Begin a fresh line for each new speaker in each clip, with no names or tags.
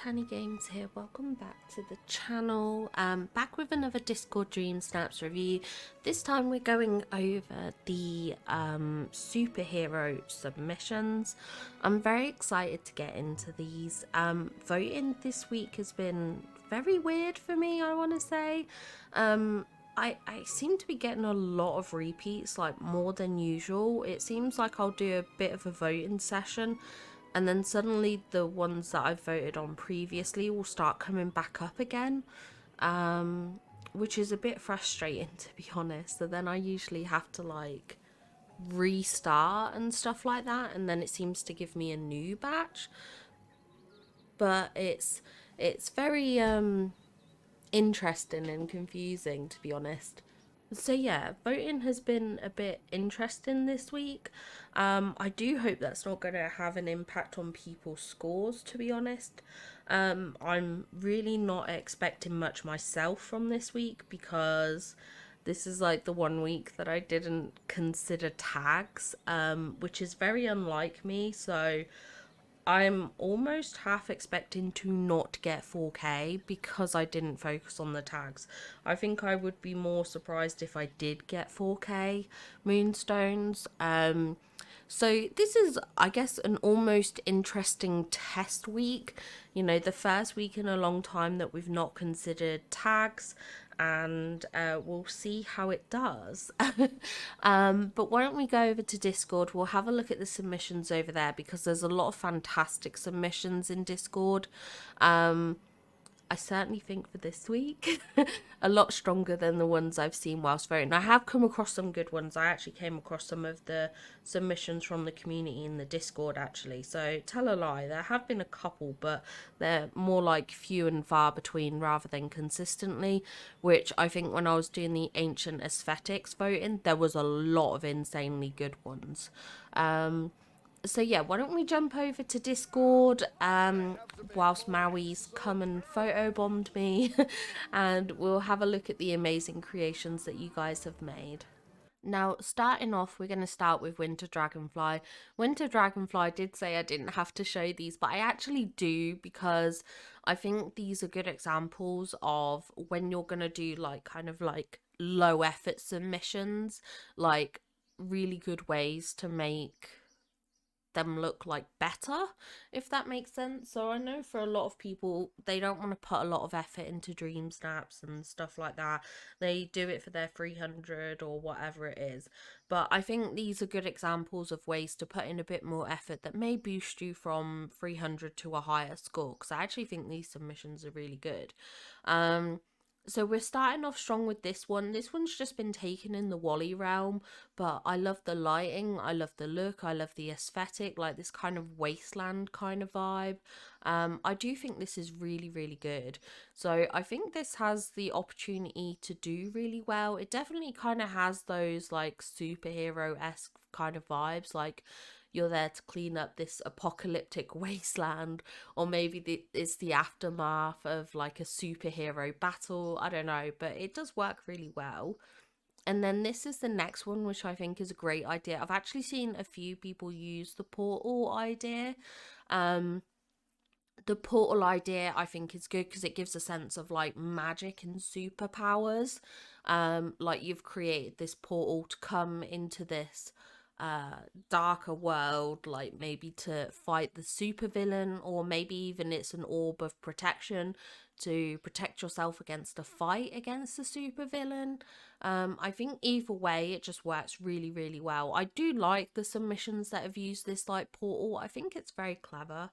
Tiny Games here. Welcome back to the channel. Back with another Discord Dreamsnaps review. This time we're going over the superhero submissions. I'm very excited to get into these. Voting this week has been very weird for me, I want to say. I seem to be getting a lot of repeats, like more than usual. It seems like I'll do a bit of a voting session and then suddenly the ones that I've voted on previously will start coming back up again, which is a bit frustrating, to be honest. So then I usually have to like restart and stuff like that, and then it seems to give me a new batch. But it's very interesting and confusing, to be honest. So yeah, voting has been a bit interesting this week. I do hope that's not going to have an impact on people's scores, to be honest. I'm really not expecting much myself from this week because this is like the one week that I didn't consider tags, which is very unlike me. So I'm almost half expecting to not get 4K because I didn't focus on the tags. I think I would be more surprised if I did get 4K moonstones. So this is, I guess, an almost interesting test week. You know, the first week in a long time that we've not considered tags, and we'll see how it does. But why don't we go over to Discord? We'll have a look at the submissions over there because there's a lot of fantastic submissions in Discord. I certainly think for this week, a lot stronger than the ones I've seen whilst voting. I have come across some good ones. I actually came across some of the submissions from the community in the Discord, actually. So tell a lie, there have been a couple, but they're more like few and far between rather than consistently, which I think when I was doing the ancient aesthetics voting, there was a lot of insanely good ones. So yeah, why don't we jump over to Discord whilst Maui's come and photobombed me and we'll have a look at the amazing creations that you guys have made. Now, starting off, we're going to start with Winter Dragonfly. Winter Dragonfly did say I didn't have to show these, but I actually do because I think these are good examples of when you're going to do like kind of like low effort submissions, like really good ways to make them look like better, if that makes sense. So I know for a lot of people, they don't want to put a lot of effort into Dreamsnaps and stuff like that. They do it for their 300 or whatever it is. But I think these are good examples of ways to put in a bit more effort that may boost you from 300 to a higher score, because I actually think these submissions are really good. So we're starting off strong with this one. This one's just been taken in the Wally realm, but I love the lighting, I love the look, I love the aesthetic, like this kind of wasteland kind of vibe. I do think this is really, really good. So I think this has the opportunity to do really well. It definitely kind of has those like superhero-esque kind of vibes, like you're there to clean up this apocalyptic wasteland, or maybe it's the aftermath of like a superhero battle. I don't know, but it does work really well. And then this is the next one, which I think is a great idea. I've actually seen a few people use the portal idea. Um, the portal idea I think is good because it gives a sense of like magic and superpowers. Like you've created this portal to come into this darker world, like maybe to fight the supervillain, or maybe even it's an orb of protection to protect yourself against a fight against the supervillain. I think either way it just works really, really well. I do like the submissions that have used this like portal. I think it's very clever.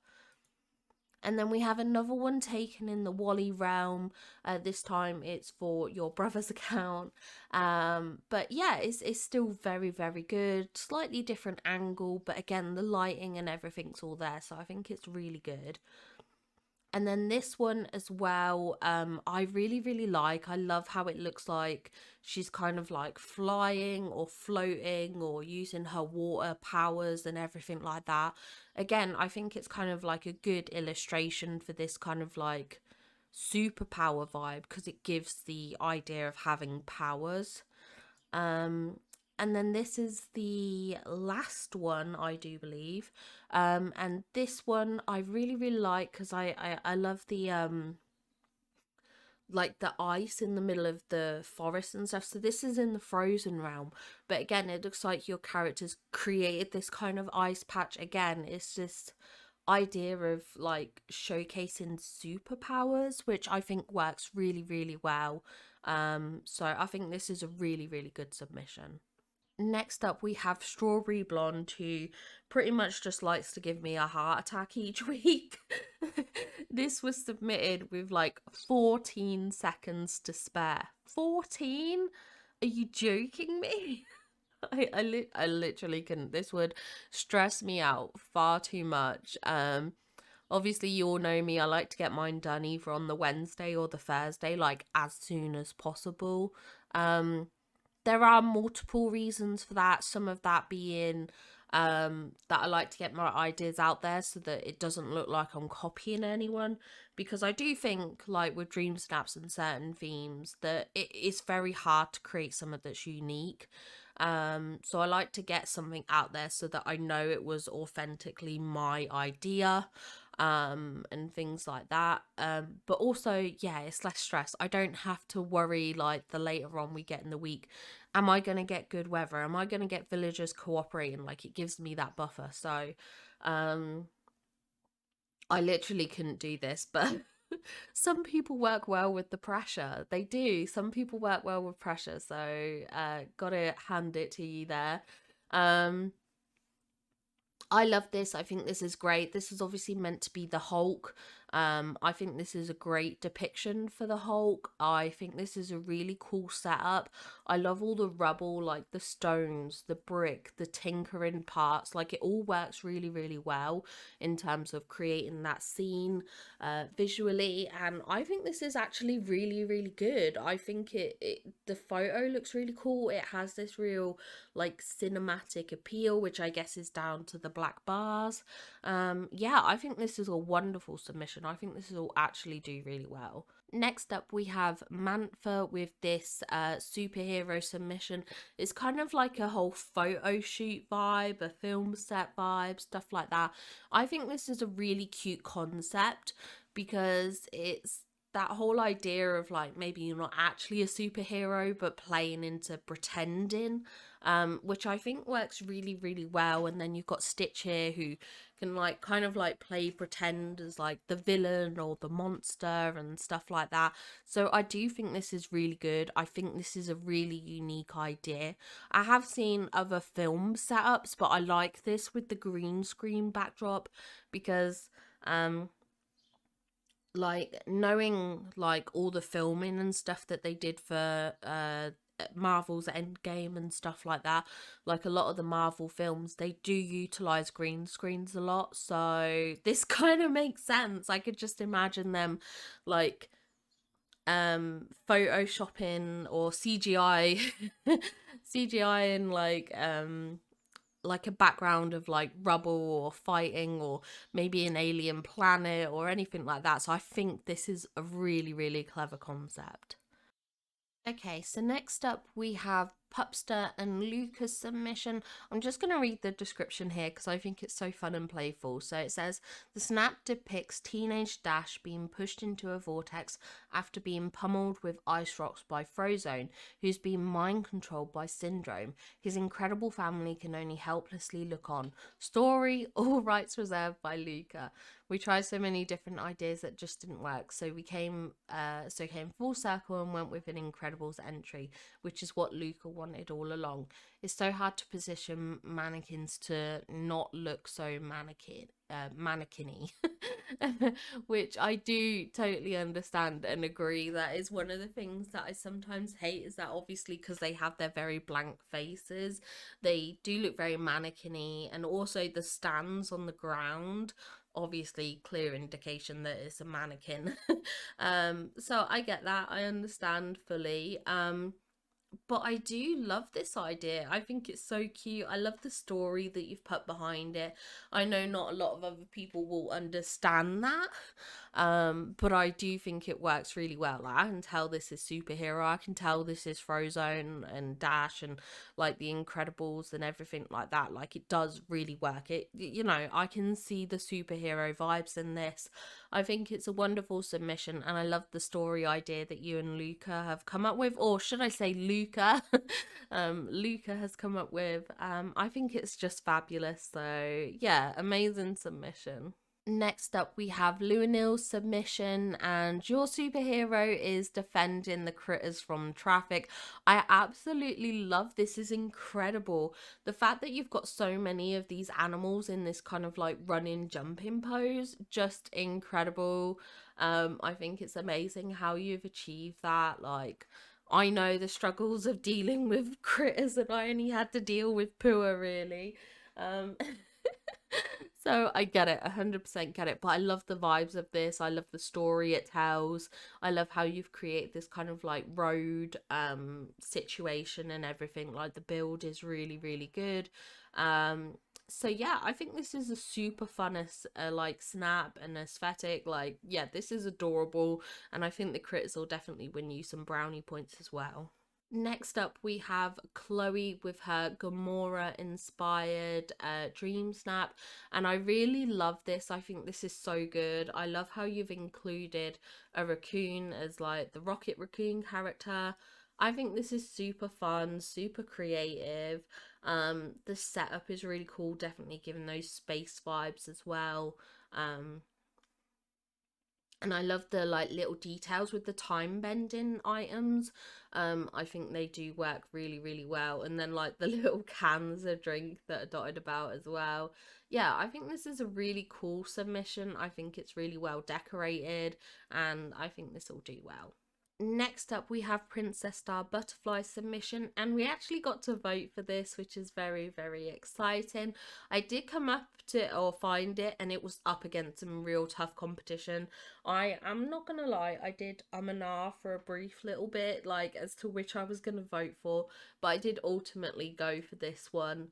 And then we have another one taken in the Wally realm. This time it's for your brother's account. But yeah, it's still very, very good. Slightly different angle, but again, the lighting and everything's all there. So I think it's really good. And then this one as well, I really, really like. I love how it looks like she's kind of like flying or floating or using her water powers and everything like that. Again, I think it's kind of like a good illustration for this kind of like superpower vibe because it gives the idea of having powers. Um, And then this is the last one, I do believe. And this one I really, really like because I love the like the ice in the middle of the forest and stuff. So this is in the frozen realm, but again, it looks like your characters created this kind of ice patch. Again, it's this idea of like showcasing superpowers, which I think works really, really well. So I think this is a really, really good submission. Next up, we have Strawberry Blonde, who pretty much just likes to give me a heart attack each week. This was submitted with like 14 seconds to spare. 14? Are you joking me? I literally couldn't. This would stress me out far too much. Obviously, you all know me. I like to get mine done either on the Wednesday or the Thursday, like as soon as possible. There are multiple reasons for that. Some of that being that I like to get my ideas out there so that it doesn't look like I'm copying anyone. Because I do think, like with dream snaps and certain themes, that it is very hard to create something that's unique. So I like to get something out there so that I know it was authentically my idea, and things like that. But also, yeah, it's less stress. I don't have to worry like the later on we get in the week, am I going to get good weather? Am I going to get villagers cooperating? Like, it gives me that buffer. So um I literally couldn't do this, but some people work well with the pressure. They do. Some people work well with pressure. So gotta hand it to you there. um I love this. I think this is great. This is obviously meant to be the Hulk. I think this is a great depiction for the Hulk. I think this is a really cool setup. I love all the rubble, like the stones, the brick, the tinkering parts. Like, it all works really, really well in terms of creating that scene visually. And I think this is actually really, really good. I think the photo looks really cool. It has this real like cinematic appeal, which I guess is down to the black bars. Yeah, I think this is a wonderful submission. I think this will actually do really well. Next up, we have Mantha with this superhero submission. It's kind of like a whole photo shoot vibe, a film set vibe, stuff like that. I think this is a really cute concept because it's that whole idea of like maybe you're not actually a superhero but playing into pretending, which I think works really, really well. And then you've got Stitch here who can like kind of like play pretend as like the villain or the monster and stuff like that. So I do think this is really good. I think this is a really unique idea. I have seen other film setups, but I like this with the green screen backdrop because like knowing like all the filming and stuff that they did for Marvel's Endgame and stuff like that, like a lot of the Marvel films, they do utilize green screens a lot. So this kind of makes sense. I could just imagine them like photoshopping or CGI CGI and like a background of like rubble or fighting or maybe an alien planet or anything like that. So I think this is a really, really clever concept. Okay, so next up we have Pupster and Luca's submission. I'm just going to read the description here because I think it's so fun and playful. So it says, the snap depicts teenage Dash being pushed into a vortex after being pummeled with ice rocks by Frozone, who's been mind controlled by Syndrome. His incredible family can only helplessly look on. Story, all rights reserved by Luca. We tried so many different ideas that just didn't work, so we came full circle and went with an Incredibles entry, which is what Luca wanted all along. It's so hard to position mannequins to not look so mannequin-y, which I do totally understand and agree. That is one of the things that I sometimes hate, is that obviously because they have their very blank faces, they do look very mannequin-y, and also the stands on the ground, obviously clear indication that it's a mannequin. So I get that, I understand fully. But I do love this idea. I think it's so cute. I love the story that you've put behind it. I know not a lot of other people will understand that. But I do think it works really well. Like, I can tell this is superhero. I can tell this is Frozone and Dash and like the Incredibles and everything like that. Like, it does really work. I can see the superhero vibes in this. I think it's a wonderful submission, and I love the story idea that you and Luca have come up with, or should I say Luca? Luca has come up with. I think it's just fabulous. So yeah, amazing submission. Next up, we have Luanil's submission, and your superhero is defending the critters from traffic. I absolutely love this. Is incredible. The fact that you've got so many of these animals in this kind of like running, jumping pose, just incredible. I think it's amazing how you've achieved that. Like, I know the struggles of dealing with critters, and I only had to deal with Pua really. Um, So I get it, 100% get it. But I love the vibes of this. I love the story it tells. I love how you've created this kind of like road situation and everything. Like, the build is really, really good. So yeah, I think this is a super fun like snap and aesthetic. Like, yeah, this is adorable, and I think the critters will definitely win you some brownie points as well. Next up, we have Chloe with her Gamora inspired Dreamsnap. And I really love this. I think this is so good. I love how you've included a raccoon as like the Rocket Raccoon character. I think this is super fun, super creative. The setup is really cool, definitely giving those space vibes as well. Um, and I love the like little details with the time bending items. I think they do work really, really well. And then like the little cans of drink that are dotted about as well. Yeah, I think this is a really cool submission. I think it's really well decorated, and I think this will do well. Next up, we have Princess Star Butterfly submission, and we actually got to vote for this, which is very, very exciting. I did come up to or find it, and it was up against some real tough competition. I am not gonna lie, I did and ah for a brief little bit, like as to which I was gonna vote for, but I did ultimately go for this one.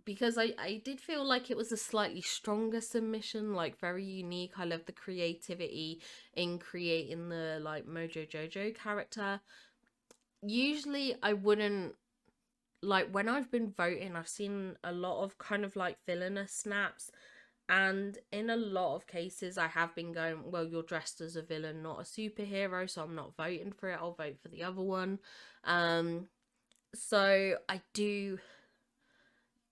Because I did feel like it was a slightly stronger submission, like very unique. I love the creativity in creating the like Mojo Jojo character. Usually I wouldn't, like, when I've been voting, I've seen a lot of kind of like villainous snaps, and in a lot of cases I have been going, well, you're dressed as a villain, not a superhero, so I'm not voting for it. I'll vote for the other one. So I do,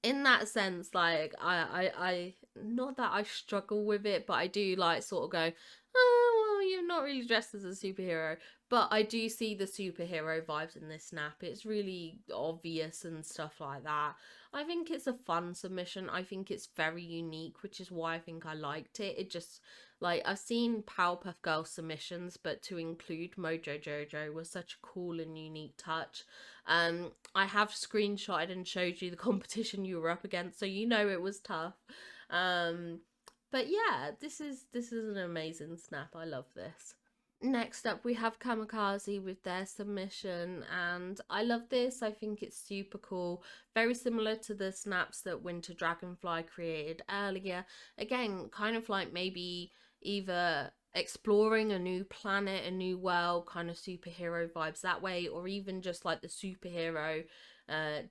in that sense, like I not that I struggle with it, but I do like sort of go, oh well, you're not really dressed as a superhero. But I do see the superhero vibes in this snap. It's really obvious and stuff like that. I think it's a fun submission. I think it's very unique, which is why I think I liked it. It just, like, I've seen Powerpuff Girls submissions, but to include Mojo Jojo was such a cool and unique touch. I have screenshotted and showed you the competition you were up against, so you know it was tough. Um, but yeah, this is an amazing snap. I love this. Next up, we have Kamikaze with their submission, and I love this. I think it's super cool. Very similar to the snaps that Winter Dragonfly created earlier. Again, kind of like maybe either exploring a new planet, a new world, kind of superhero vibes that way, or even just like the superhero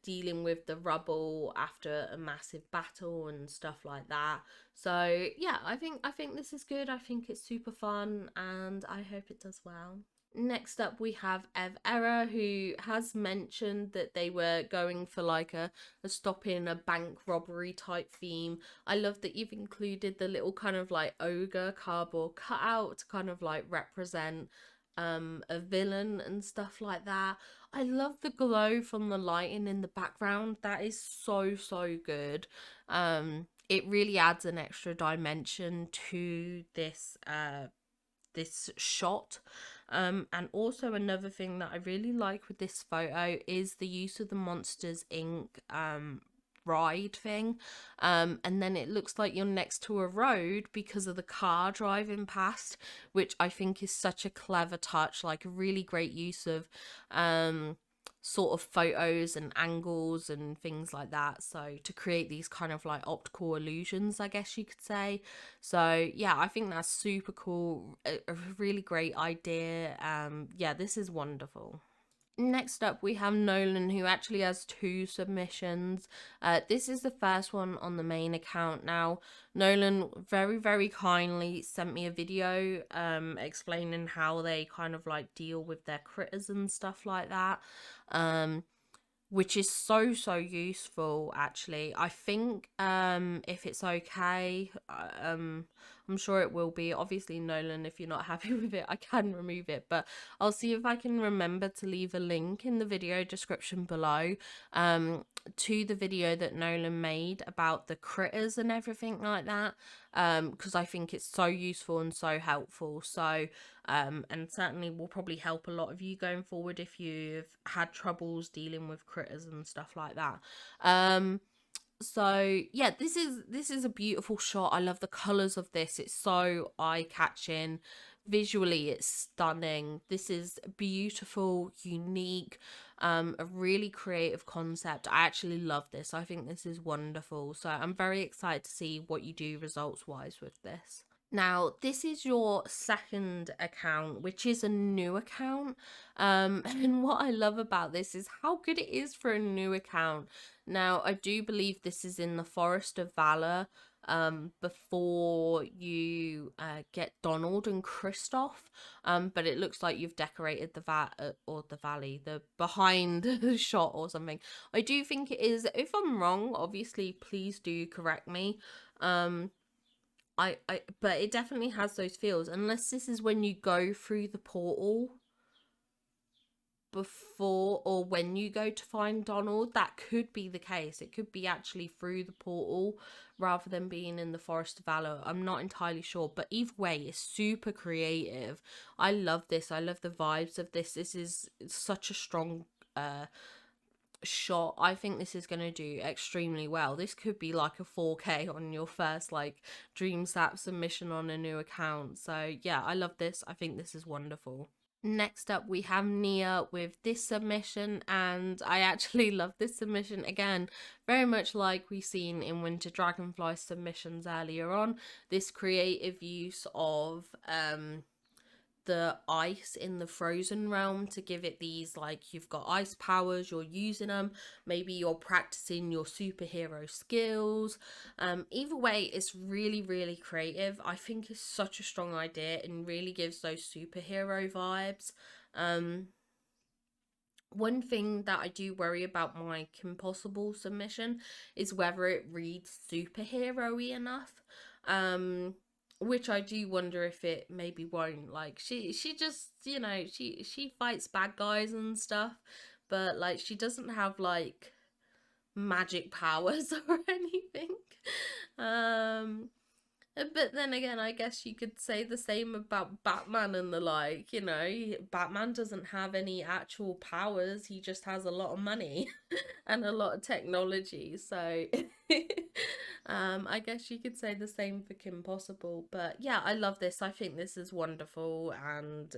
dealing with the rubble after a massive battle and stuff like that. So yeah, I think this is good. I think it's super fun, and I hope it does well. Next up, we have Ev Era, who has mentioned that they were going for like a stop in a bank robbery type theme. I love that you've included the little kind of like ogre cardboard cutout to kind of like represent a villain and stuff like that. I love the glow from the lighting in the background. That is so, so good. It really adds an extra dimension to this shot. And also another thing that I really like with this photo is the use of the Monsters Inc. ride thing, and then it looks like you're next to a road because of the car driving past, which I think is such a clever touch, like a really great use of sort of photos and angles and things like that, so to create these kind of like optical illusions, I guess you could say. So yeah, I think that's super cool, a really great idea. Yeah, this is wonderful. Next up, we have Nolan, who actually has two submissions. This is the first one on the main account. Now, Nolan very, very kindly sent me a video explaining how they kind of like deal with their critters and stuff like that. Which is so useful, actually. I think if it's okay, I'm sure it will be. Obviously, Nolan, if you're not happy with it, I can remove it, but I'll see if I can remember to leave a link in the video description below to the video that Nolan made about the critters and everything like that, because I think it's so useful and so helpful. So and certainly will probably help a lot of you going forward if you've had troubles dealing with critters and stuff like that. So yeah, this is a beautiful shot. I love the colors of this. It's so eye-catching. Visually, it's stunning. This is beautiful, unique, a really creative concept. I actually love this. I think this is wonderful. So I'm very excited to see what you do results wise with this. Now, this is your second account, which is a new account. And what I love about this is how good it is for a new account. Now, I do believe this is in the Forest of Valor, before you get Donald and Kristoff. But it looks like you've decorated the or the valley, the behind shot or something. I do think it is. If I'm wrong, obviously, please do correct me. But it definitely has those feels, unless this is when you go through the portal before or when you go to find Donald. That could be the case. It could be actually through the portal rather than being in the Forest of Valor. I'm not entirely sure, but either way, it's super creative. I love this. I love the vibes of this. This is such a strong shot. I think this is going to do extremely well. This could be like a 4K on your first like Dreamsnap submission on a new account. So yeah, I love this. I think this is wonderful. Next up, we have Nia with this submission, and I actually love this submission again, very much like we've seen in Winter Dragonfly submissions earlier on. This creative use of the ice in the frozen realm to give it these, like, you've got ice powers, you're using them, maybe you're practicing your superhero skills. Either way, it's really creative. I think it's such a strong idea and really gives those superhero vibes. One thing that I do worry about my Kim Possible submission is whether it reads superhero-y enough. Which I do wonder if it maybe won't. Like, she just, you know, she fights bad guys and stuff, but like she doesn't have like magic powers or anything. Um but then again, I guess you could say the same about Batman and the like, you know. Batman doesn't have any actual powers, he just has a lot of money and a lot of technology. So, I guess you could say the same for Kim Possible. But yeah, I love this. I think this is wonderful and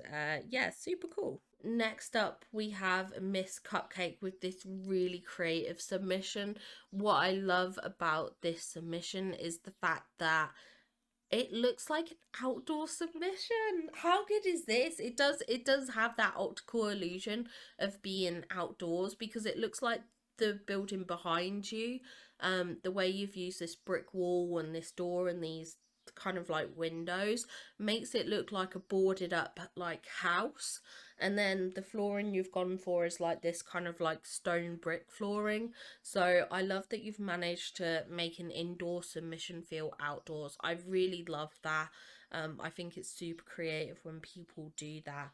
yeah, super cool. Next up, we have Miss Cupcake with this really creative submission. What I love about this submission is the fact that it looks like an outdoor submission. How good is this? It does have that optical illusion of being outdoors because it looks like the building behind you. The way you've used this brick wall and this door and these kind of like windows makes it look like a boarded up like house, and then the flooring you've gone for is like this kind of like stone brick flooring. So I love that you've managed to make an indoor submission feel outdoors. I really love that. I think it's super creative when people do that.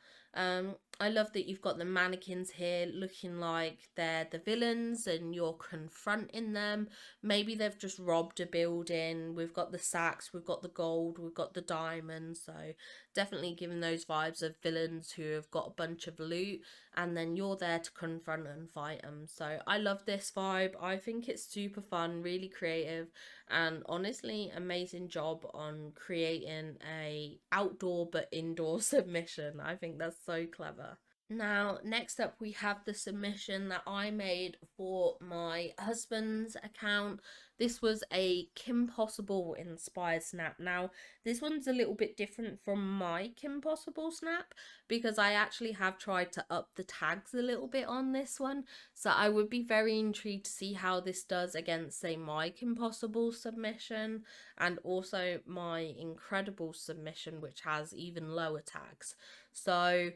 I love that you've got the mannequins here looking like they're the villains and you're confronting them. Maybe they've just robbed a building. We've got the sacks, we've got the gold, we've got the diamonds. So definitely giving those vibes of villains who have got a bunch of loot and then you're there to confront and fight them. So I love this vibe. I think it's super fun, really creative, and honestly, amazing job on creating a outdoor but indoor submission. I think that's so clever. Now, next up, we have the submission that I made for my husband's account. This was a Kim Possible inspired snap. Now, this one's a little bit different from my Kim Possible snap because I actually have tried to up the tags a little bit on this one. So I would be very intrigued to see how this does against, say, my Kim Possible submission and also my incredible submission, which has even lower tags. So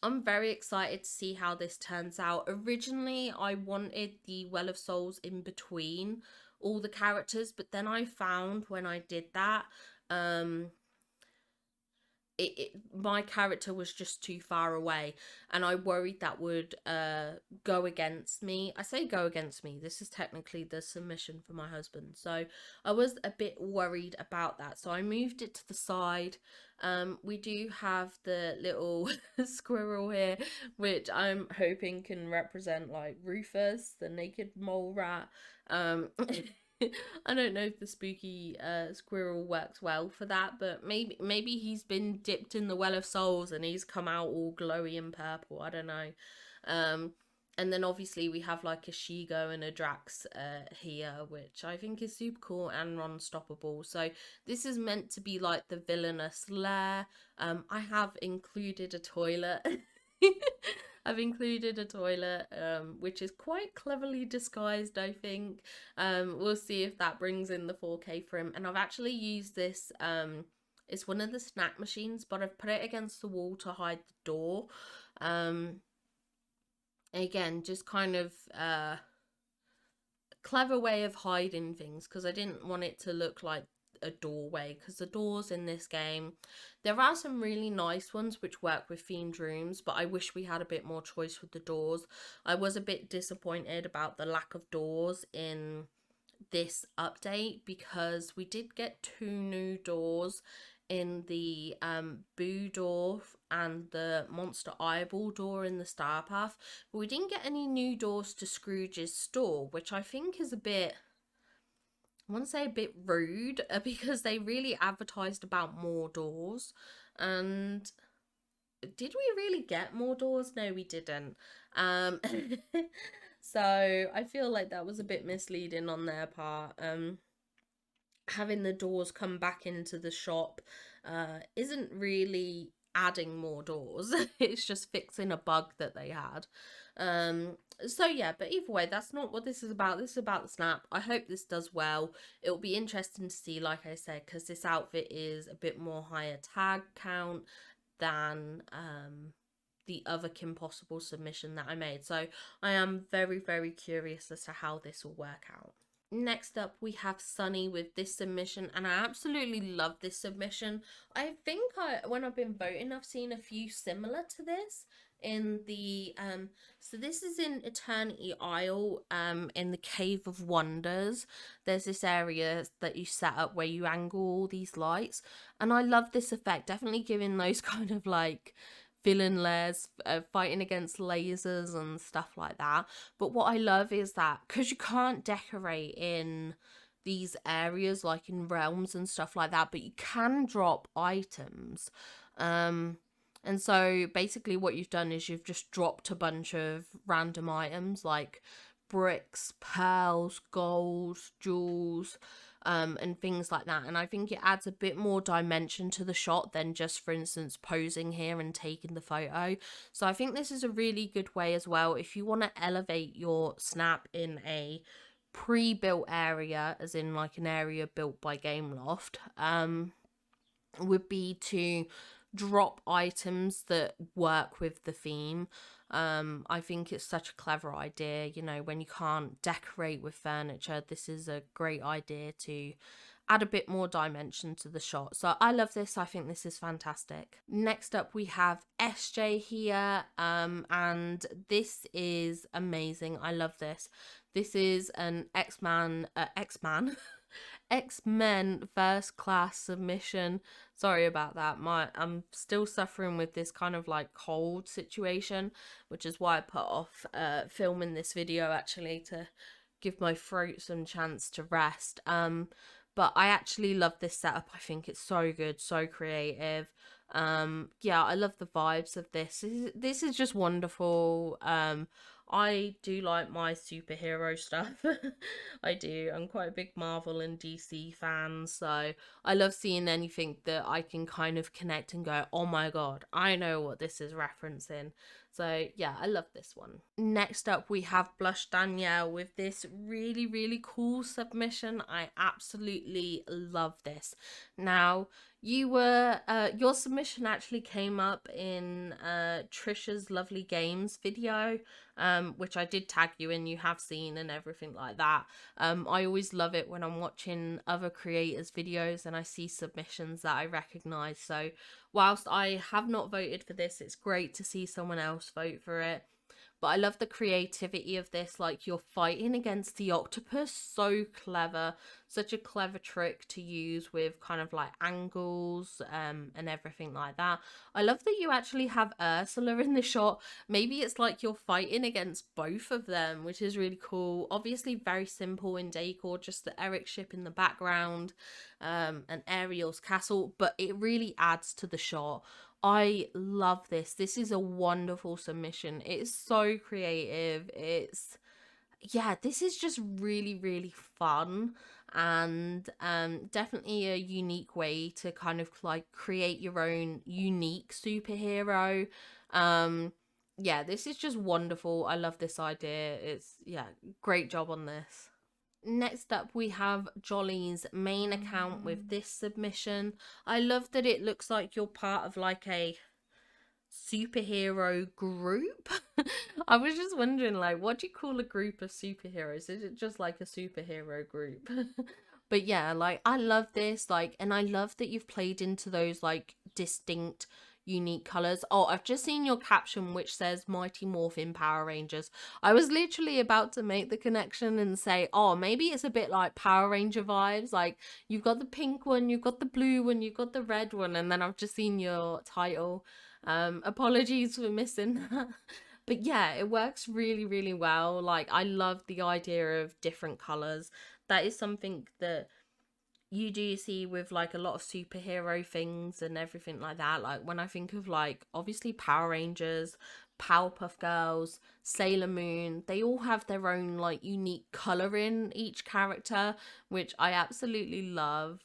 I'm very excited to see how this turns out. Originally, I wanted the Well of Souls in between all the characters, but then I found when I did that, my character was just too far away, and I worried that would go against me. I say go against me, this is technically the submission for my husband, so I was a bit worried about that, so I moved it to the side. We do have the little squirrel here, which I'm hoping can represent like Rufus, the naked mole rat. I don't know if the spooky squirrel works well for that, but maybe he's been dipped in the Well of Souls and he's come out all glowy and purple. I don't know. Um, and then obviously we have like a Shigo and a Drax here, which I think is super cool and unstoppable. So this is meant to be like the villainous lair. I have included a toilet. I've included a toilet, which is quite cleverly disguised, I think. We'll see if that brings in the 4K for him. And I've actually used this, it's one of the snack machines, but I've put it against the wall to hide the door. Again, just kind of clever way of hiding things, because I didn't want it to look like a doorway, because the doors in this game, there are some really nice ones which work with themed rooms, but I wish we had a bit more choice with the doors. I was a bit disappointed about the lack of doors in this update, because we did get 2 new doors in the Boo door and the Monster Eyeball door in the Star Path, but we didn't get any new doors to Scrooge's store, which I think is a bit, I want to say a bit rude, because they really advertised about more doors. And did we really get more doors? No, we didn't. So I feel like that was a bit misleading on their part. Having the doors come back into the shop isn't really adding more doors. It's just fixing a bug that they had. So yeah, but either way, that's not what this is about. This is about the snap. I hope this does well. It'll be interesting to see, like I said, because this outfit is a bit more higher tag count than the other Kim Possible submission that I made. So I am very, very curious as to how this will work out. Next up, we have Sunny with this submission, and I absolutely love this submission. I think when I've been voting, I've seen a few similar to this in the so this is in Eternity Isle, in the Cave of Wonders. There's this area that you set up where you angle all these lights, and I love this effect, definitely giving those kind of like villain lairs, fighting against lasers and stuff like that. But what I love is that because you can't decorate in these areas like in realms and stuff like that, but you can drop items. And so basically what you've done is you've just dropped a bunch of random items like bricks, pearls, gold, jewels, and things like that. And I think it adds a bit more dimension to the shot than just, for instance, posing here and taking the photo. So I think this is a really good way as well if you want to elevate your snap in a pre-built area, as in like an area built by Gameloft, would be to drop items that work with the theme. I think it's such a clever idea. You know, when you can't decorate with furniture, this is a great idea to add a bit more dimension to the shot. So I love this. I think this is fantastic. Next up, we have SJ here, and this is amazing. I love this. This is an X-Men First Class submission. Sorry about that. I'm still suffering with this kind of like cold situation, which is why I put off filming this video actually, to give my throat some chance to rest. But I actually love this setup. I think it's so good, so creative. Yeah, I love the vibes of this. This is just wonderful. I do like my superhero stuff. I do. I'm quite a big Marvel and DC fan, so I love seeing anything that I can kind of connect and go, oh my god, I know what this is referencing. So yeah, I love this one. Next up, we have Blush Danielle with this really, really cool submission. I absolutely love this. Now, your submission actually came up in Trisha's Lovely Games video, which I did tag you in, you have seen and everything like that. I always love it when I'm watching other creators' videos and I see submissions that I recognize. So whilst I have not voted for this, it's great to see someone else vote for it. But I love the creativity of this. Like, you're fighting against the octopus. So clever. Such a clever trick to use with kind of like angles and everything like that. I love that you actually have Ursula in the shot. Maybe it's like you're fighting against both of them, which is really cool. Obviously very simple in decor, just the Eric ship in the background and Ariel's castle, but it really adds to the shot. I love this. This is a wonderful submission. It's so creative. Yeah, this is just really, really fun, and definitely a unique way to kind of like create your own unique superhero. Yeah, this is just wonderful. I love this idea. It's, yeah, great job on this. Next up, we have Jolly's main account with this submission. I love that it looks like you're part of like a superhero group. I was just wondering, like, what do you call a group of superheroes? Is it just like a superhero group? But yeah, like, I love this, like, and I love that you've played into those like distinct unique colors. Oh, I've just seen your caption which says Mighty Morphin Power Rangers. I was literally about to make the connection and say, oh, maybe it's a bit like Power Ranger vibes. Like, you've got the pink one, you've got the blue one, you've got the red one, and then I've just seen your title. Apologies for missing that. But yeah, it works really, really well. Like, I love the idea of different colors. That is something that you do see with like a lot of superhero things and everything like that. Like, when I think of like obviously Power Rangers, Powerpuff Girls, Sailor Moon, they all have their own like unique color in each character, which I absolutely love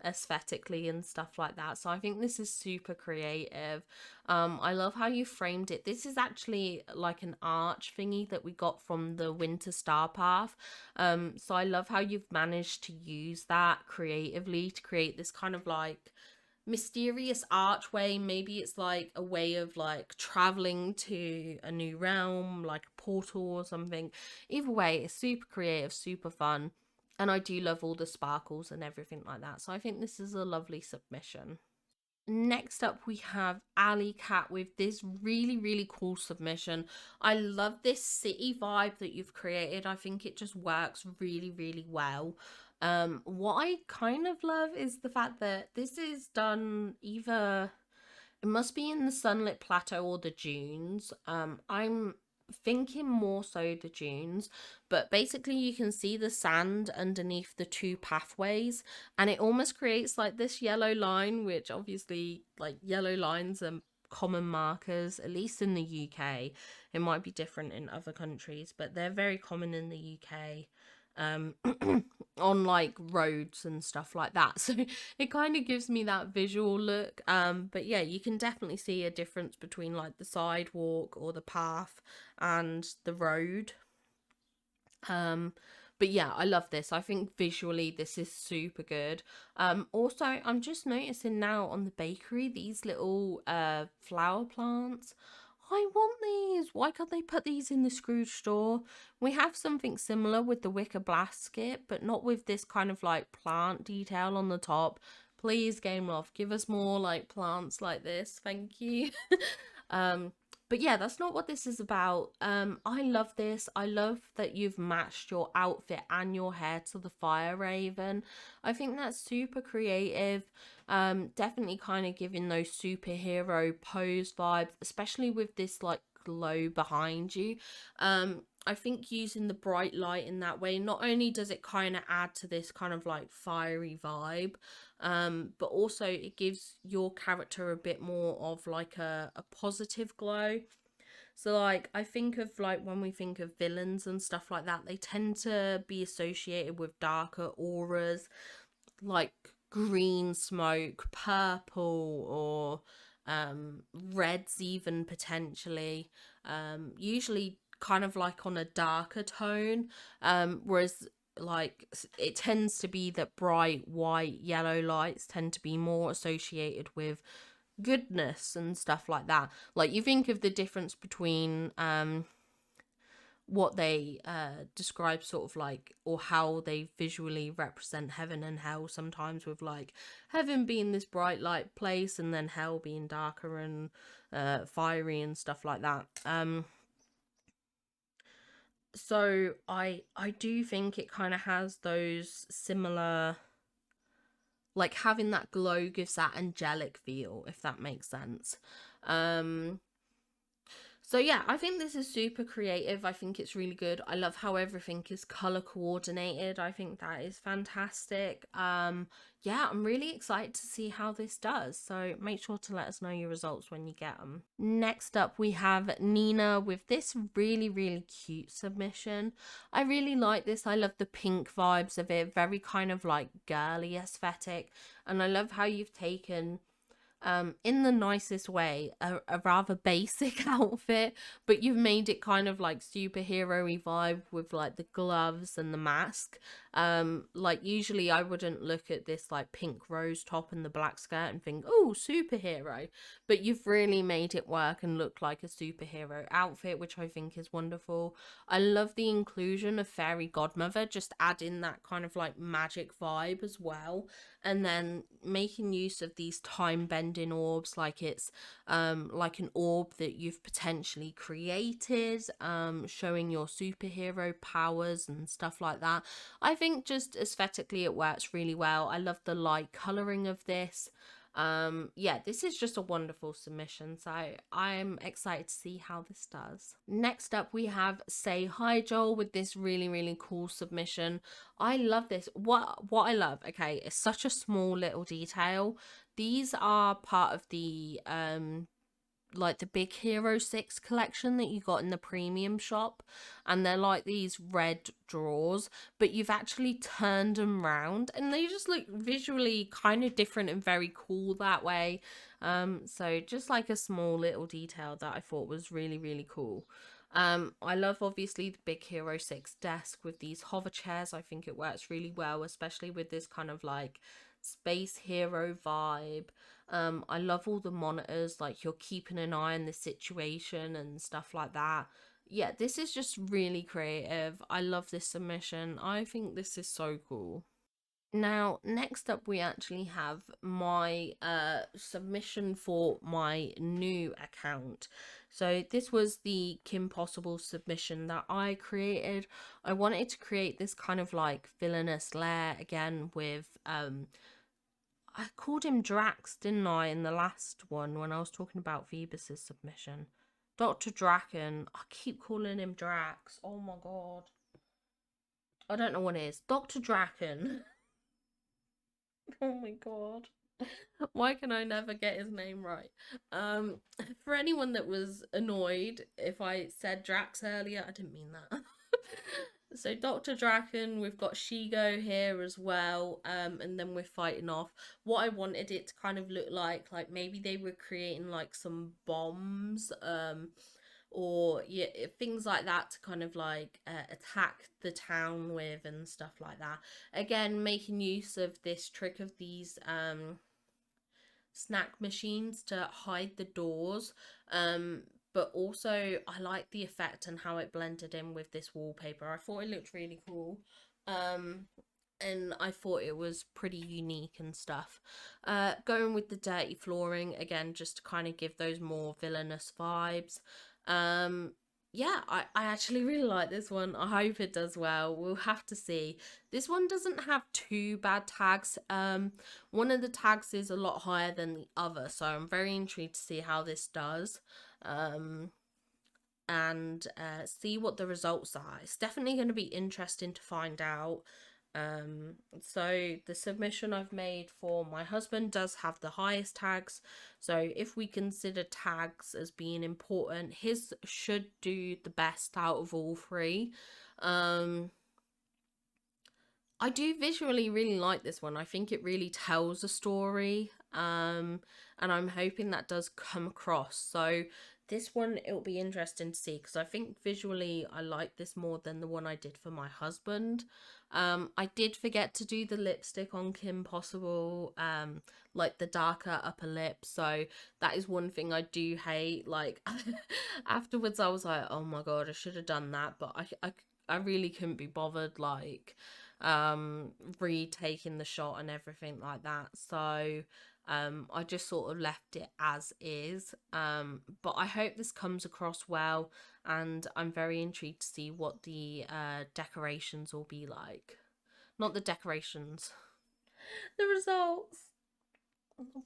aesthetically and stuff like that. So I think this is super creative. I love how you framed it. This is actually like an arch thingy that we got from the Winter Star Path. So I love how you've managed to use that creatively to create this kind of like mysterious archway. Maybe it's like a way of like traveling to a new realm, like a portal or something. Either way, it's super creative, super fun, and I do love all the sparkles and everything like that. So I think this is a lovely submission. Next up, we have Ali Cat with this really, really cool submission. I love this city vibe that you've created. I think it just works really, really well. What I kind of love is the fact that this is done either, it must be in the Sunlit Plateau or the dunes. I'm thinking more so the dunes, but basically you can see the sand underneath the two pathways, and it almost creates like this yellow line, which obviously like yellow lines are common markers, at least in the UK. It might be different in other countries, but they're very common in the UK. Um on like roads and stuff like that. So it kind of gives me that visual look. But yeah, you can definitely see a difference between like the sidewalk or the path and the road. Um, but yeah, I love this. I think visually this is super good. Also, I'm just noticing now on the bakery these little flower plants. I want these. Why can't they put these in the Scrooge store? We have something similar with the Wicker Blast skip, but not with this kind of like plant detail on the top. Please, Game Loft, give us more like plants like this. Thank you. um, But yeah, that's not what this is about. I love this. I love that you've matched your outfit and your hair to the Fire Raven. I think that's super creative. Definitely kind of giving those superhero pose vibes, especially with this like glow behind you. I think using the bright light in that way, not only does it kind of add to this kind of like fiery vibe, but also it gives your character a bit more of like a positive glow. So like I think of like when we think of villains and stuff like that, they tend to be associated with darker auras, like green smoke, purple, or reds even potentially. Usually kind of like on a darker tone. Whereas like it tends to be that bright white yellow lights tend to be more associated with goodness and stuff like that. Like you think of the difference between what they describe sort of like, or how they visually represent heaven and hell, sometimes with like heaven being this bright light place and then hell being darker and fiery and stuff like that. So I do think it kind of has those similar, like having that glow gives that angelic feel, if that makes sense. So yeah, I think this is super creative. I think it's really good. I love how everything is color coordinated. I think that is fantastic. Yeah, I'm really excited to see how this does. So make sure to let us know your results when you get them. Next up, we have Nina with this really, really cute submission. I really like this. I love the pink vibes of it. Very kind of like girly aesthetic. And I love how you've taken in the nicest way, a rather basic outfit, but you've made it kind of like superhero-y vibe with like the gloves and the mask. Like usually I wouldn't look at this like pink rose top and the black skirt and think, oh, superhero, but you've really made it work and look like a superhero outfit, which I think is wonderful. I love the inclusion of fairy godmother, just adding that kind of like magic vibe as well, and then making use of these time bending orbs, like it's like an orb that you've potentially created, showing your superhero powers and stuff like that. I think just aesthetically it works really well. I love the light coloring of this. Yeah, this is just a wonderful submission, so I'm excited to see how this does. Next up, we have Say Hi Joel with this really, really cool submission. I love this. What I love, okay, it's such a small little detail. These are part of the like the Big Hero 6 collection that you got in the premium shop, and they're like these red drawers, but you've actually turned them round and they just look visually kind of different and very cool that way. So just like a small little detail that I thought was really, really cool. I love obviously the Big Hero 6 desk with these hover chairs. I think it works really well, especially with this kind of like space hero vibe. I love all the monitors, like you're keeping an eye on the situation and stuff like that. Yeah, this is just really creative. I love this submission. I think this is so cool. Now, next up, we actually have my submission for my new account. So this was the Kim Possible submission that I created. I wanted to create this kind of like villainous lair again with I called him Drax, didn't I, in the last one when I was talking about Phoebus's submission. Dr. Draken. I keep calling him Drax. Oh my god. I don't know what it is. Dr. Draken. Oh my god. Why can I never get his name right? Um, for anyone that was annoyed if I said Drax earlier, I didn't mean that. So Dr. Draken, we've got Shigo here as well, and then we're fighting off. What I wanted it to kind of look like maybe they were creating like some bombs, or yeah, things like that to kind of like attack the town with and stuff like that. Again, making use of this trick of these snack machines to hide the doors, but also I like the effect and how it blended in with this wallpaper. I thought it looked really cool, and I thought it was pretty unique and stuff. Going with the dirty flooring again, just to kind of give those more villainous vibes. Um, yeah, I actually really like this one. I hope it does well. We'll have to see. This one doesn't have too bad tags. One of the tags is a lot higher than the other, so I'm very intrigued to see how this does. Um, and see what the results are. It's definitely going to be interesting to find out. So the submission I've made for my husband does have the highest tags. So if we consider tags as being important, his should do the best out of all three. Um, I do visually really like this one. I think it really tells a story. And I'm hoping that does come across. So this one, it'll be interesting to see, because I think visually I like this more than the one I did for my husband. I did forget to do the lipstick on Kim Possible, like the darker upper lip. So that is one thing I do hate. Like afterwards I was like, oh my god, I should have done that, but I really couldn't be bothered, like retaking the shot and everything like that. So I just sort of left it as is. But I hope this comes across well, and I'm very intrigued to see what the decorations will be like. Not the decorations, the results.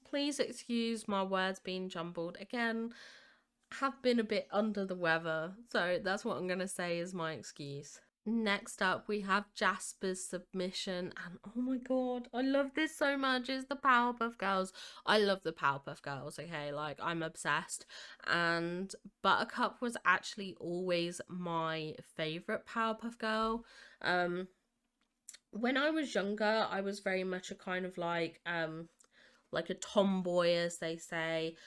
Please excuse my words being jumbled again. Have been a bit under the weather, so that's what I'm gonna say is my excuse. Next up, we have Jasper's submission, and oh my god, I love this so much. It's the Powerpuff Girls. I love the Powerpuff Girls, okay? Like, I'm obsessed. And Buttercup was actually always my favourite Powerpuff Girl. When I was younger, I was very much a kind of like a tomboy, as they say.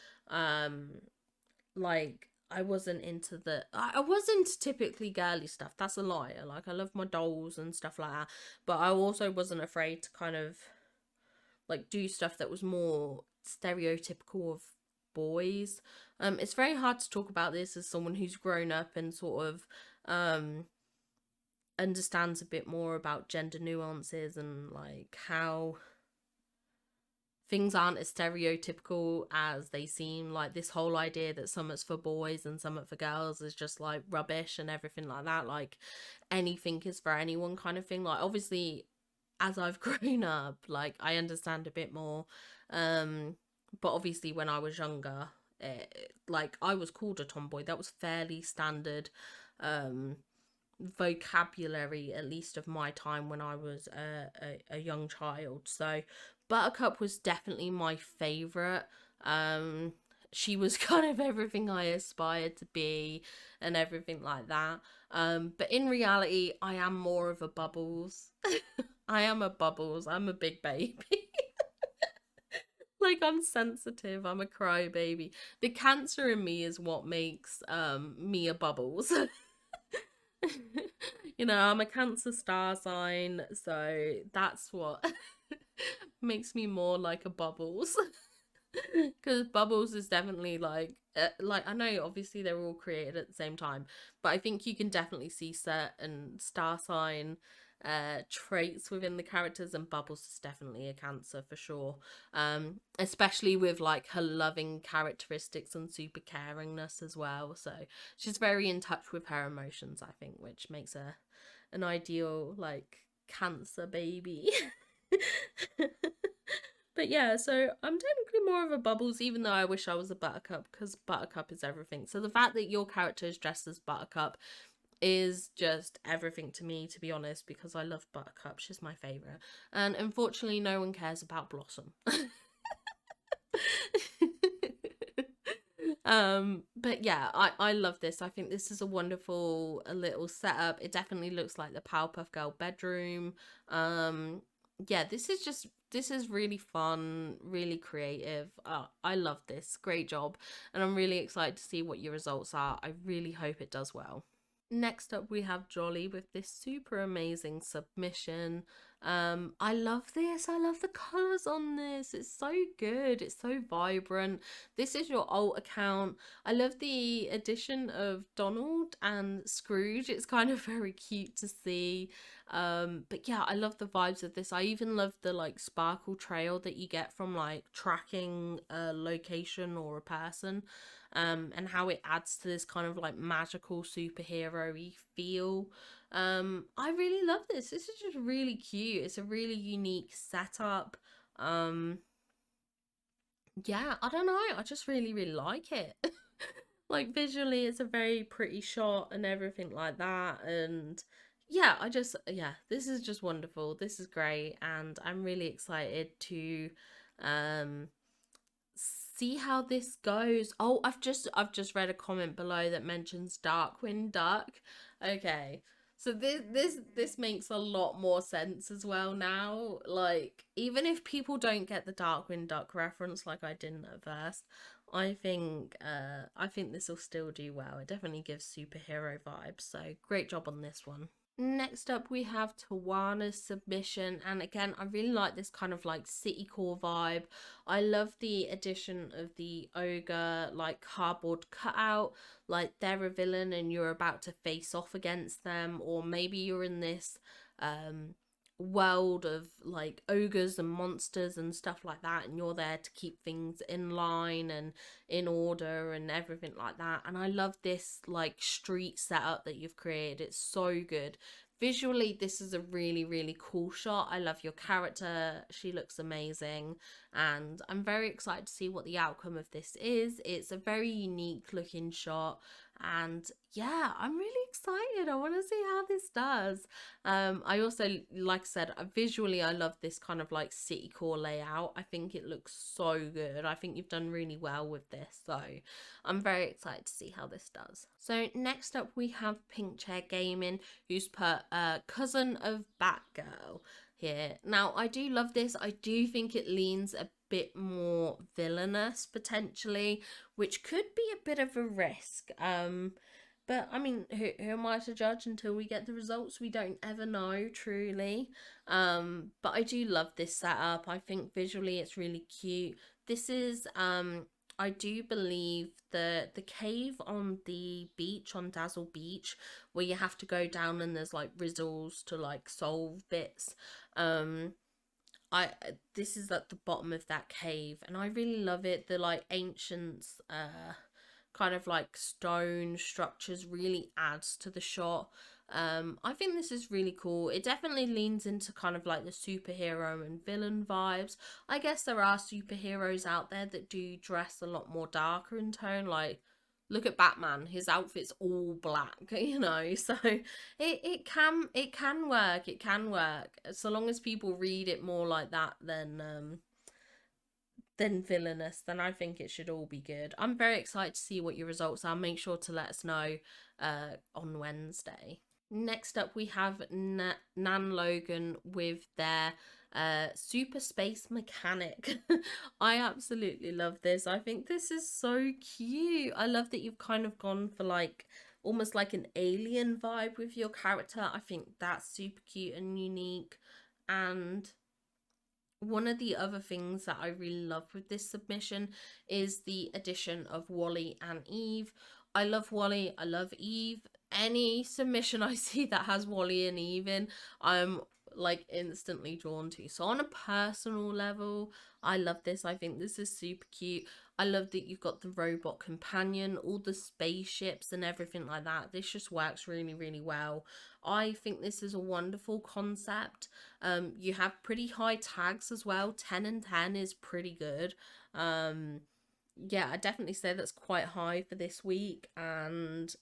Like, I wasn't into I wasn't typically girly stuff. That's a lie. Like, I love my dolls and stuff like that, but I also wasn't afraid to kind of like do stuff that was more stereotypical of boys. It's very hard to talk about this as someone who's grown up and sort of understands a bit more about gender nuances and like how things aren't as stereotypical as they seem. Like, this whole idea that something's for boys and something for girls is just like rubbish and everything like that. Like, anything is for anyone kind of thing. Like, obviously, as I've grown up, like, I understand a bit more. But obviously when I was younger, like, I was called a tomboy. That was fairly standard vocabulary, at least of my time when I was a young child. So Buttercup was definitely my favorite. She was kind of everything I aspired to be and everything like that. But in reality, I am more of a Bubbles. I am a Bubbles. I'm a big baby. Like, I'm sensitive. I'm a crybaby. The cancer in me is what makes me a Bubbles. You know, I'm a Cancer star sign, so that's what makes me more like a Bubbles. Because Bubbles is definitely like I know obviously they're all created at the same time, but I think you can definitely see certain star sign traits within the characters, and Bubbles is definitely a Cancer for sure. Especially with like her loving characteristics and super caringness as well. So she's very in touch with her emotions, I think, which makes her an ideal like Cancer baby. But yeah, so I'm technically more of a Bubbles, even though I wish I was a Buttercup, because Buttercup is everything. So the fact that your character is dressed as Buttercup is just everything to me, to be honest, because I love Buttercup. She's my favourite. And unfortunately, no one cares about Blossom. But yeah, I love this. I think this is a wonderful a little setup. It definitely looks like the Powerpuff Girl bedroom. Yeah, this is really fun, really creative. I love this. Great job. And I'm really excited to see what your results are. I really hope it does well. Next up, we have Jolly with this super amazing submission. I love this. I love the colors on this. It's so good. It's so vibrant. This is your alt account. I love the addition of Donald and Scrooge. It's kind of very cute to see. But yeah, I love the vibes of this. I even love the like sparkle trail that you get from like tracking a location or a person. And how it adds to this kind of like magical superhero-y feel. I really love this. This is just really cute. It's a really unique setup. Um, yeah, I don't know. I just really, really like it. Like visually, it's a very pretty shot and everything like that. And yeah, yeah, this is just wonderful. This is great, and I'm really excited to um see how this goes. Oh, I've just read a comment below that mentions Darkwing Duck. Okay. So this makes a lot more sense as well now. Like even if people don't get the Darkwing Duck reference like I didn't at first, I think this will still do well. It definitely gives superhero vibes. So great job on this one. Next up, we have Tawana's submission, and again, I really like this kind of like city core vibe. I love the addition of the ogre like cardboard cutout, like they're a villain and you're about to face off against them, or maybe you're in this um world of like ogres and monsters and stuff like that, and you're there to keep things in line and in order and everything like that. And I love this like street setup that you've created. It's so good. Visually, this is a really, really cool shot. I love your character. She looks amazing. And I'm very excited to see what the outcome of this is. It's a very unique looking shot. And yeah, I'm really excited. I want to see how this does. I also, like I said, visually, I love this kind of like city core layout. I think it looks so good. I think you've done really well with this. So I'm very excited to see how this does. So next up, we have Pink Chair Gaming, who's put cousin of Batgirl here. Now, I do love this. I do think it leans a bit more villainous potentially, which could be a bit of a risk. But I mean, who am I to judge until we get the results? We don't ever know truly. But I do love this setup. I think visually it's really cute. This is I do believe the cave on the beach on Dazzle Beach, where you have to go down and there's like riddles to like solve bits. Um I This is at the bottom of that cave, and I really love it. The like ancient kind of like stone structures really adds to the shot. I think this is really cool. It definitely leans into kind of like the superhero and villain vibes. I guess there are superheroes out there that do dress a lot more darker in tone, like look at Batman, his outfit's all black, so it can work. It can work so long as people read it more like that than villainous, then I think it should all be good. I'm very excited to see what your results are. Make sure to let us know on Wednesday. Next up, we have Nan Logan with their super space mechanic. I absolutely love this. I think this is so cute. I love that you've kind of gone for like almost like an alien vibe with your character. I think that's super cute and unique. And one of the other things that I really love with this submission is the addition of Wally and Eve. I love Wally, I love Eve. Any submission I see that has Wally and Eve in, I'm like instantly drawn to. So on a personal level, I love this. I think this is super cute. I love that you've got the robot companion, all the spaceships and everything like that. This just works really, really well. I think this is a wonderful concept. You have pretty high tags as well. 10 and 10 is pretty good. Yeah, I definitely say that's quite high for this week. And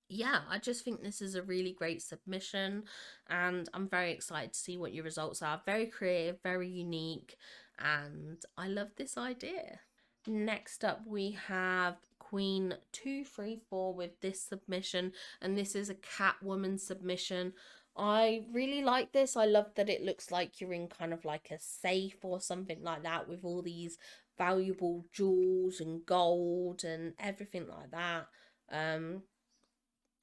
yeah, I just think this is a really great submission, and I'm very excited to see what your results are. Very creative, very unique, and I love this idea. Next up, we have Queen 234 with this submission, and this is a Catwoman submission. I really like this. I love that it looks like you're in kind of like a safe or something like that with all these valuable jewels and gold and everything like that. Um,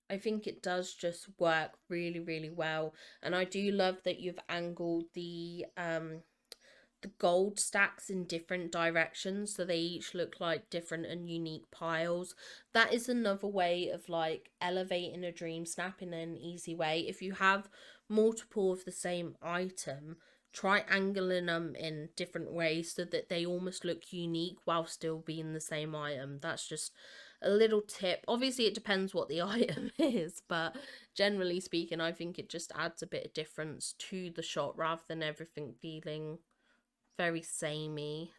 I think it does just work really, really well. And I do love that you've angled the gold stacks in different directions, so they each look like different and unique piles. That is another way of like elevating a dream snap in an easy way. If you have multiple of the same item, try angling them in different ways so that they almost look unique while still being the same item. That's just a little tip. Obviously it depends what the item is, but generally speaking, I think it just adds a bit of difference to the shot rather than everything feeling very samey,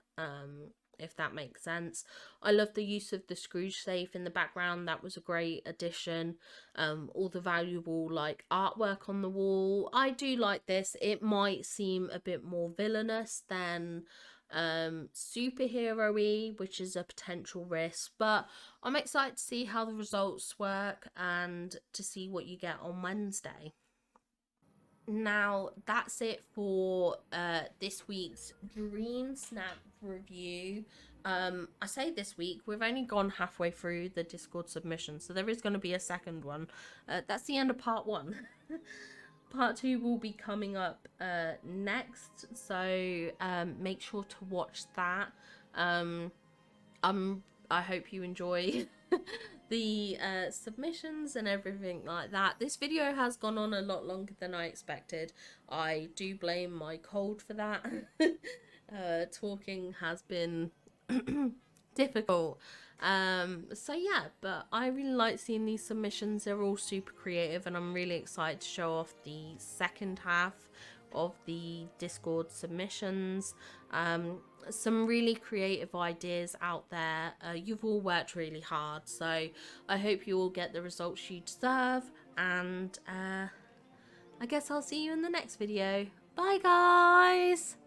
if that makes sense. I love the use of the Scrooge safe in the background. That was a great addition. All the valuable like artwork on the wall. I do like this. It might seem a bit more villainous than superhero-y, which is a potential risk, but I'm excited to see how the results work and to see what you get on Wednesday. Now that's it for this week's Dreamsnap review. I say this week, we've only gone halfway through the Discord submission, so there is going to be a second one. That's the end of part one. Part two will be coming up next, so make sure to watch that. I hope you enjoy the submissions and everything like that. This video has gone on a lot longer than I expected. I do blame my cold for that. Talking has been difficult. So yeah, but I really like seeing these submissions. They're all super creative and I'm really excited to show off the second half of the Discord submissions. Some really creative ideas out there. You've all worked really hard, so I hope you all get the results you deserve, and I guess I'll see you in the next video. Bye guys!